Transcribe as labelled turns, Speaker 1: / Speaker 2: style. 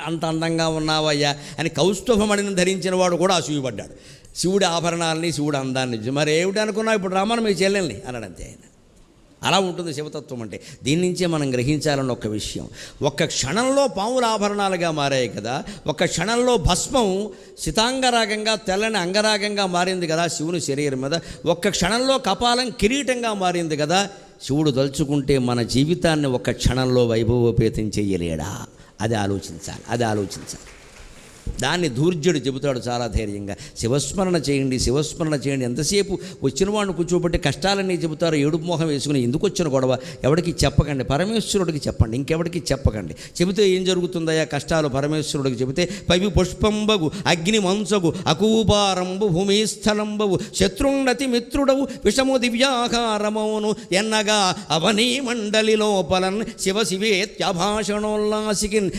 Speaker 1: అంత అందంగా ఉన్నావయ్యా అని కౌస్తుభమణిని ధరించిన వాడు కూడా అసూయపడ్డాడు. శివుడి ఆభరణాలని, శివుడి అందాన్ని మరి ఏమిటి అనుకున్నావు, ఇప్పుడు రమ్మను మీ చెల్లెల్ని అన్నాడంతే ఆయన. అలా ఉంటుంది శివతత్వం అంటే. దీని నుంచే మనం గ్రహించాలన్న ఒక విషయం. ఒక్క క్షణంలో పాముల ఆభరణాలుగా మారాయి కదా, ఒక్క క్షణంలో భస్మం సితాంగరాగంగా తెల్లని అంగరాగంగా మారింది కదా శివుని శరీరం మీద, ఒక్క క్షణంలో కపాలం కిరీటంగా మారింది కదా. శివుడు తలుచుకుంటే మన జీవితాన్ని ఒక్క క్షణంలో వైభవోపేతం చెయ్యలేడా? అది ఆలోచించాలి. దాన్ని ధూర్జుడు చెబుతాడు చాలా ధైర్యంగా. శివస్మరణ చేయండి. ఎంతసేపు వచ్చిన వాడిని కూర్చోబెట్టి కష్టాలన్నీ చెబుతారు. ఏడుపు మోహం వేసుకుని ఎందుకు వచ్చిన గొడవ ఎవరికి చెప్పకండి, పరమేశ్వరుడికి చెప్పండి, ఇంకెవరికి చెప్పకండి. చెబితే ఏం జరుగుతుందయ్యా కష్టాలు? పరమేశ్వరుడికి చెబితే పవి పుష్పంబగు అగ్ని మంచగు అకూపారంబు భూమిస్థలంబవు శత్రుండతి మిత్రుడవు విషము దివ్యాకారమౌను ఎన్నగా అవనీ మండలి లోపలన్ శివేత్యభాషణోల్లాసికిన్